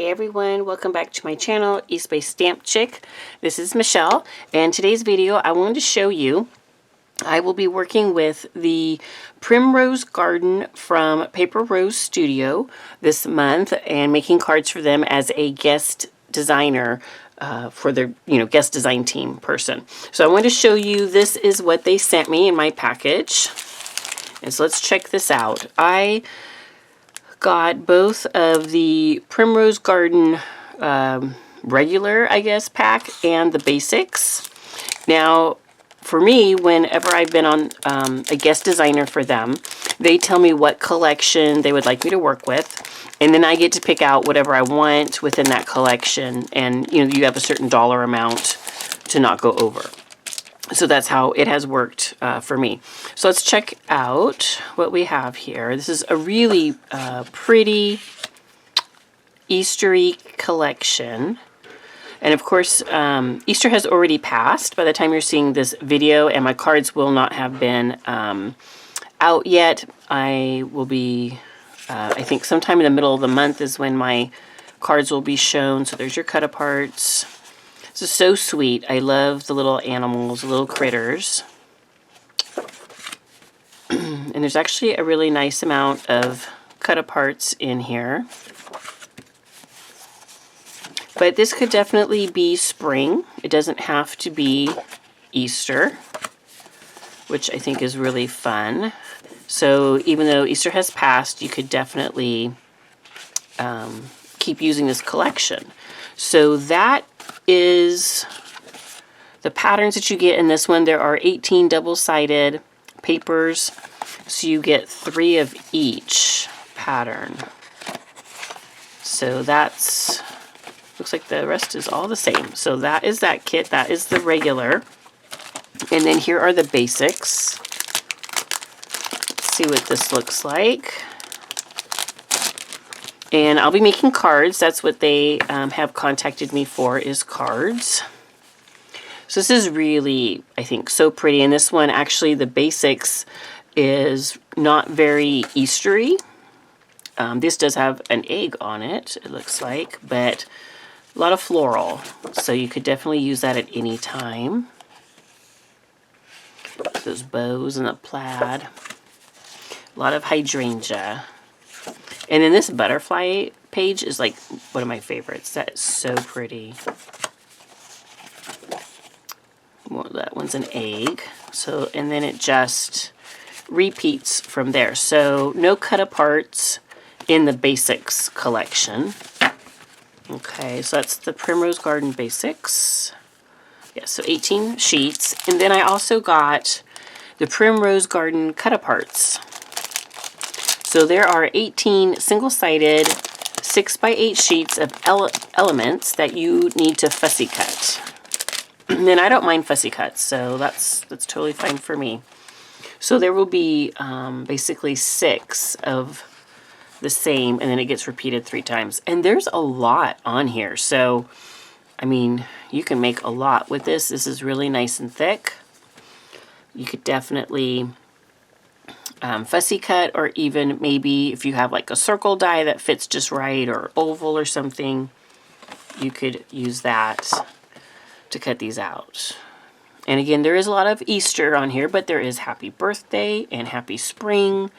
Hey everyone, welcome back to my channel, East Bay Stamp Chick. This is Michelle, and today's video I wanted to show you, I will be working with the Primrose Garden from Paper Rose Studio this month and making cards for them as a guest designer for their guest design team person. So I wanted to show you, this is what they sent me in my package. And so let's check this out. I got both of the Primrose Garden regular, I guess, pack and the basics. Now, for me, whenever I've been on a guest designer for them, they tell me what collection they would like me to work with, and then I get to pick out whatever I want within that collection, and you have a certain dollar amount to not go over. So that's how it has worked for me. So let's check out what we have here. This is a really pretty Eastery collection. And of course, Easter has already passed by the time you're seeing this video, and my cards will not have been out yet. I will be, I think sometime in the middle of the month is when my cards will be shown. So there's your cut-aparts. This is so sweet. I love the little animals, the little critters. And there's actually a really nice amount of cut-aparts in here. But this could definitely be spring. It doesn't have to be Easter, which I think is really fun. So even though Easter has passed, you could definitely keep using this collection. So that is the patterns that you get in this one. There are 18 double-sided papers, so you get 3 of each pattern. So that's, looks like the rest is all the same. So that is that kit. That is the regular. And then here are the basics. Let's see what this looks like. And I'll be making cards. That's what they have contacted me for, is cards. So this is really, I think, so pretty. And this one, actually, the basics is not very Eastery. This does have an egg on it, it looks like, but a lot of floral. So you could definitely use that at any time. Those bows and the plaid. A lot of hydrangea. And then this butterfly page is like one of my favorites. That is so pretty. Well, that one's an egg. So, and then it just repeats from there. So no cut-aparts in the basics collection. Okay, so that's the Primrose Garden basics. Yeah, so 18 sheets. And then I also got the Primrose Garden cut-aparts. So there are 18 single-sided 6x8 sheets of elements that you need to fussy cut. And then I don't mind fussy cuts, so that's totally fine for me. So there will be basically 6 of the same, and then it gets repeated 3 times. And there's a lot on here, so I mean, you can make a lot with this. This is really nice and thick. You could definitely fussy cut, or even maybe if you have like a circle die that fits just right, or oval or something, you could use that to cut these out. And again, there is a lot of Easter on here, but there is Happy Birthday and Happy Spring,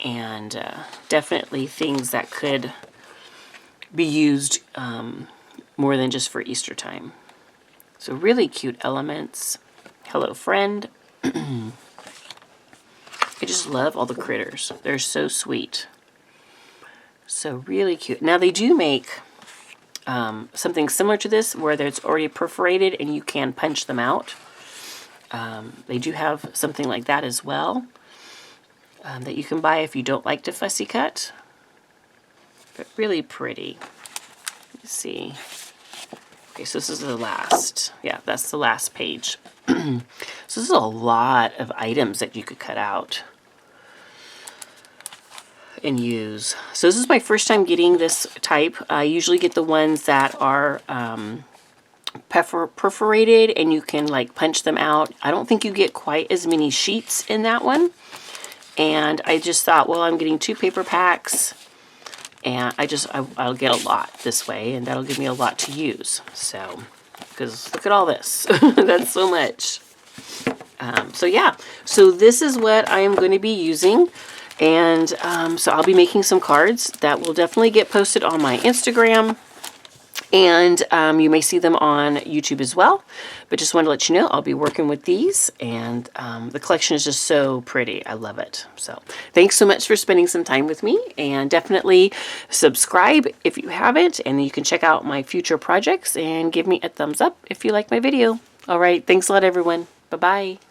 and definitely things that could be used more than just for Easter time. So really cute elements. Hello, friend. I just love all the critters. They're so sweet. So really cute. Now they do make something similar to this where it's already perforated and you can punch them out. They do have something like that as well that you can buy if you don't like to fussy cut. But really pretty. Let's see. Okay, so this is the last. Yeah, that's the last page. So this is a lot of items that you could cut out and use. So this is my first time getting this type. I usually get the ones that are perforated and you can like punch them out. I don't think you get quite as many sheets in that one. And I just thought, well, I'm getting 2 paper packs. And I'll get a lot this way, and that'll give me a lot to use. So, because look at all this. That's so much. So yeah, so this is what I am going to be using. And so I'll be making some cards that will definitely get posted on my Instagram. And you may see them on YouTube as well. But just wanted to let you know, I'll be working with these. And the collection is just so pretty. I love it. So thanks so much for spending some time with me. And definitely subscribe if you haven't. And you can check out my future projects and give me a thumbs up if you like my video. All right. Thanks a lot, everyone. Bye-bye.